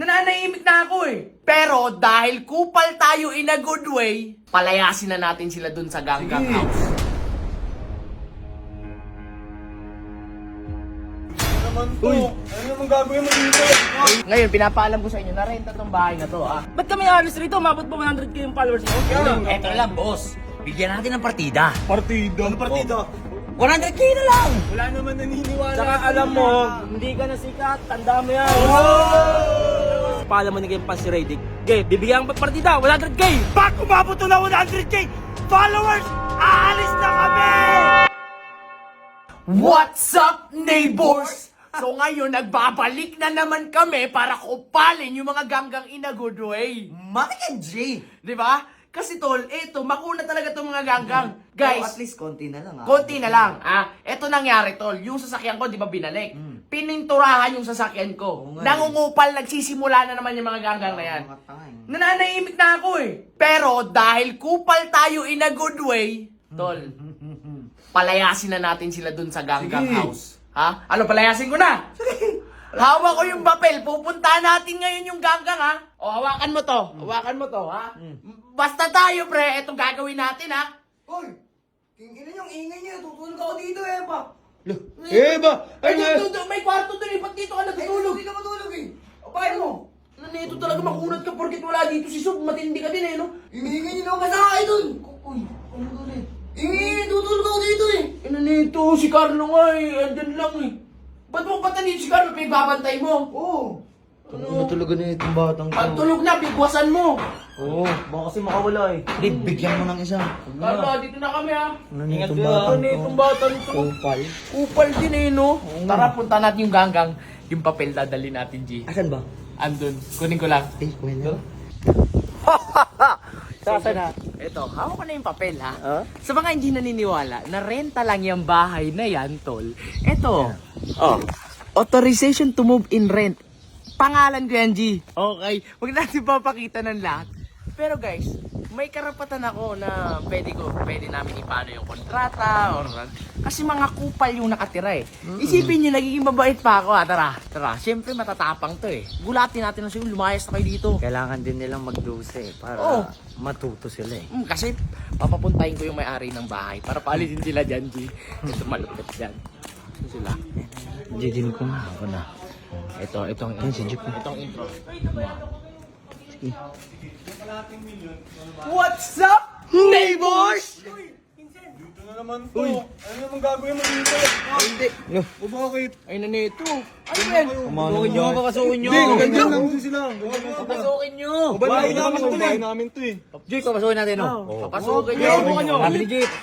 Nananahimik na ako eh. Pero dahil kupal tayo in a good way, palayasin na natin sila dun sa Ganggang House. Ano naman gagawin mo dito? Ngayon, pinapaalam ko sa inyo na renta tong bahay na to, ah. Ba't kami alis rito? Umabot pa 100k yung followers mo? Eto na lang, boss. Bigyan natin ng partida. Partida. Ano partida? 100k na lang! Wala naman naniniwala. Saka alam mo, hindi ka na sikat, tanda mo yan. Paalam mo ni Game Pass si Radic. Okay, bibigyan ang partida, 100k! Pag umabot na 100k followers, aalis na kami! What's up, neighbors? So ngayon, nagbabalik na naman kami para kupalin yung mga ganggang in a good way. Matik and G! Di ba? Kasi tol, eto, makuna talaga itong mga ganggang. At Guys, least konti na lang konti na lang. Eto nangyari tol, yung sasakyan ko, di ba binalik? Pininturahan yung sasakyan ko. Oo nga, Nangungupal, nagsisimula na naman yung mga ganggang na yan. Nananahimik na ako eh. Pero dahil kupal tayo in a good way, tol, palayasin na natin sila dun sa Ganggang House. Ha? Ano, palayasin ko na? Hawak ko yung papel. Pupuntahan natin ngayon yung Ganggang, ha? O, hawakan mo to. Hawakan mo to, ha? Basta tayo, pre. Ito gagawin natin, ha? Hoy! Tingnan yung ingay niya. Tutulog ako dito eh pa. Ba? Ay, may kwarto dun, eh. Ba't dito ka natutulog? Hindi ka matulog eh. Paano mo? Ito talaga makunat ka porkit wala dito si Sub. Matindi ka din, eh, no? Hinihingi niyo naman sa akin dun. Uy, ano dun eh? Tutulog ako dito eh. Ino nito, si Carlo nga, eh. Andyan lang, eh. Ba't mo nito si Carlo? Pinagbabantay mo? Oo. Ano talaga na itong batang Pag tulog na, bigwasan mo. Oo, baka kasi makawala eh. Hindi, bigyan mo ng isa. Carlo, dito na kami, ha? Ano Ingat itong ka. batang Ano itong bata nito? Kupal. Kupal din, eh, no? Tara, punta natin yung Ganggang. Yung papel dadali natin, G. Asan ba? Andun. Kunin ko lang. Eh, kuya na. Saan na? Ito, hawak ko na yung papel, ha? Sa mga hindi naniniwala, na renta lang yung bahay na yan, tol. Ito. Oh. Authorization to move in rent. Pangalan ko yan, G. Okay. Huwag natin papakita ng lahat. Pero guys, may karapatan ako na pwede namin ipano yung kontrata or kasi mga kupal yung nakatira eh. Isipin nyo, nagiging mabait pa ako, ha? Tara. Siyempre matatapang to eh. Gulatin natin na siguro, lumayas na kayo dito. Kailangan din nilang magduse para Oo. matuto sila eh. Kasi papapuntahin ko yung may-ari ng bahay para paalisin sila dyan, G. Ito malupit dyan. Ito sila. Jijin ko na. Ako na. Itong si Jeep. Itong intro. What's up, neighbors? Dito na naman to. Ano naman gagawin mo dito? Hindi. O bakit? Ay, nanito. Ano yan? Pasukin nyo, papasukin nyo. Hindi, ganyan lang sila. Papasukin nyo. Bahay namin to eh. Bahay namin to eh. Jake, papasukin natin oh. Papasukin nyo. Kami ni Jake.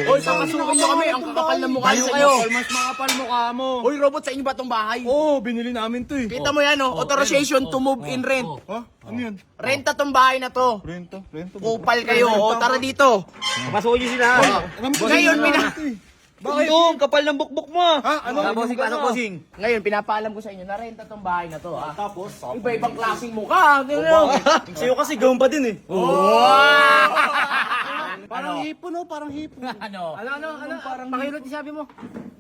Oy, papasukin nyo kami. Ang kakapal na mukha nyo kayo. Mas makapal mukha mo. Oy, robot, sa inyo ba tong bahay? Oo, binili namin to eh. Kita mo yan, oh. Authorization to move in rent. Ha? Ano yan? Renta tong bahay na to. Rento? Kupal kayo. O, tara dito. Papasukin nyo sila. Ngayon, Bakit? Ito, kapal ng bukbok mo. Ha? Ano? Bossing? Ngayon, pinapaalam ko sa inyo na renta tong bahay na to, ha? Tapos? Iba-ibang klaseng mukha. Tingnan mo. Sa'yo kasi gawin pa din eh. Parang hipon oh, parang hipon. ano? Parang pakilot sabi mo.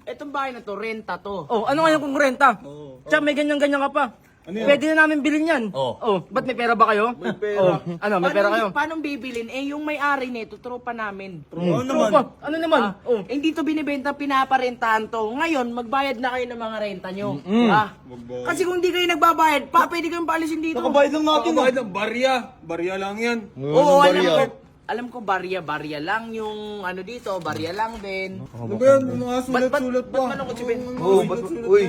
Etong bahay na to, renta to. Oh, ano ngayon kung renta? Tsaka may ganyan-ganyan ka pa. Pwede na namin bilhin yan. Oh, ba't may pera ba kayo? May pera. Ano, may pera kayo? Paano bibilin? Eh, yung may-ari nito, tropa namin. Oo Tropa, ano naman? Oh. Eh, hindi to binibenta, pinaparentahan to. Ngayon, magbayad na kayo ng mga renta nyo. Kasi kung hindi kayo nagbabayad, pwede kayong paalisin dito. Nakabayad lang natin. Nakabayad lang. Barya lang yan. Oo, alam ko barya lang yung ano dito, barya lang din. Ano ba yan? Mga sulat-sulat pa. Ba't manong kutsipin? Oo, uy.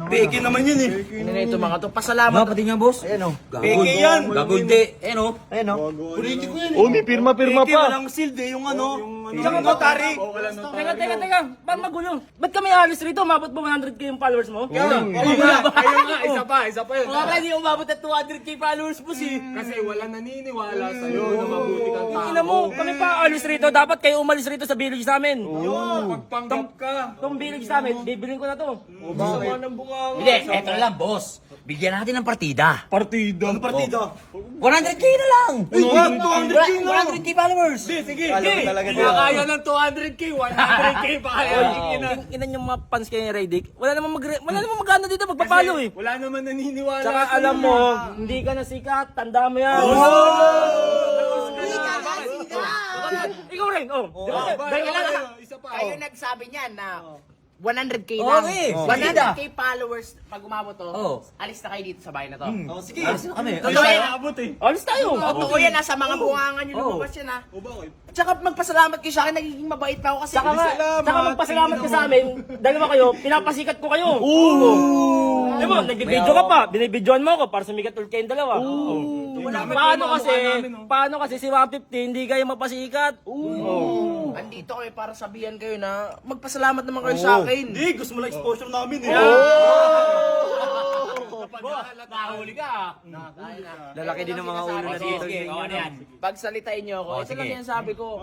Peke naman yun eh. Ano na ito mga to? Pasalamat. Pati nga boss. Ayan oh. Peke yan. Gagulde. Ayan oh. Ayan oh. Politiko yan eh. Oh, may pirma-pirma Peke, walang sealed eh. Yung ano. Tsaka notary. Teka. Parang magulo. Ba't kami alis rito? Umabot ba 100k yung followers mo? Ayun nga, isa pa yun. Baka hindi umabot at 200k followers po si. Kasi wala naniniwala sa'yo na mabuti kang tao. Tingnan mo, kami pa alis rito. Dapat kayo umalis rito sa village namin. Pagpanggap ka. Itong village namin, bibilin ko na to. Sama ng bunga. Hindi, eto na lang boss. Bigyan natin ng partida. Partida. Ano partida? 100k na lang. Uy, 200k na lang. 100k followers. Sige. Okay, kaya ng 200k, 100k pa kaya. Inan yung mga fans kayo ni Radic. Wala namang magana dito magpapalo eh. Wala naman naniniwala. Tsaka alam mo, hindi ka na sikat, tanda mo yan. Ikaw rin, oh. Di ba? Dahil Kayo nagsabi niyan na 100k lang. Okay. 100k followers pag umabot to. Alis na kayo dito sa bahay na to. Sige. Alis na kami. Totoo yan. alis tayo. Totoo yan, nasa mga bungangan nyo lumabas yan ha. Tsaka magpasalamat kayo sa akin, nagiging mabait pa ako kasi. Tsaka magpasalamat ka sa amin. Dalawa kayo, pinapasikat ko kayo. Di ba, nagbibideo ka pa. Binibidyoan mo ako para sumikat ulit kayong dalawa. Paano kasi si 150 hindi kayo mapasikat? Andito kami para sabihan kayo na magpasalamat naman kayo sa akin. Hindi, gusto mo lang exposure namin eh. Nahuli ka. Lalaki din ng mga ulo na dito. Pagsalitain niyo ako, ito lang yan sabi ko.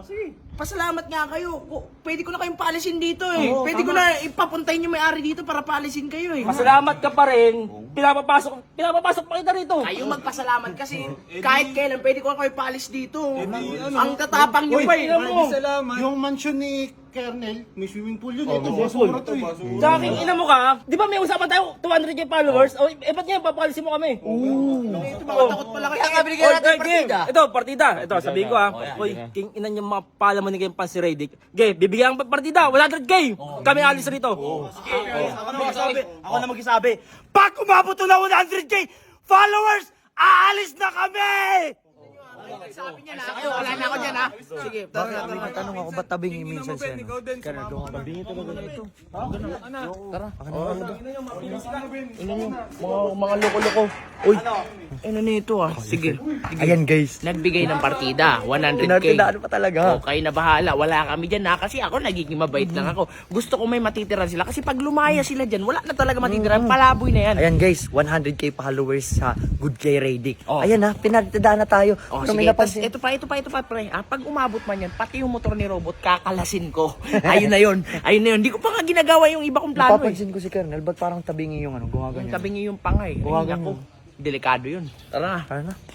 Pasalamat nga kayo. Pwede ko na kayong paalisin dito eh. Pwede ko na ipapuntahin yung may-ari dito para paalisin kayo eh. Masalamat ka pa rin. Pinapapasok pa kita rito. Kayo magpasalamat kasi kahit kailan pwede ko na kayo paalis dito. Ang tatapang niyo pa eh. Salamat. Yung mansion ni Kernel, may swimming pool yun. Ito, basura to eh. Sa akin, ina mo ka, di ba may usapan tayo, 200k followers? O, ba't niya, papalisin mo kami? Takot pala kayo. Kaya nga binigyan natin yung partida. Ito, partida. Ito, sabihin ko ha. Uy, king inan yung mga pala mo ni kayong pan si Radic. Okay, bibigyan ang partida, 100k. Kami alis rito. Ako na magsasabi. Pag umabot na 100k followers, aalis na kami! Sabi niya na, kayo, wala na ako dyan ha. Sige, Tanong ako, ba't tabing minsan siya? Kaya doon ka tabing ito ba ganito? mga loko-loko. Uy, ano nito ah. Sige. Ayan guys. Nagbigay ng partida, 100k. Pinartidaan pa talaga. Okay na bahala, wala kami dyan na kasi ako nagiging mabait lang ako. Gusto ko may matitira sila kasi pag lumaya sila dyan, wala na talaga matitira. Palaboy na yan. Ayan guys, 100k followers sa Good Kay Radic. Ayan ha, pinartidaan na tayo. Oh, Pero sige, may napansin. ito pa, pre. Ah, pag umabot man yan, pati yung motor ni Robot, kakalasin ko. Ayun na yun. Hindi ko pa nga ginagawa yung iba kong plano eh. Napapansin ko si Kernel, ba't parang tabingi yung ano, gumaganyan? Tabi niyo yung pangay. Ay, Buwagan naku, delikado yun. Tara na. Tara na.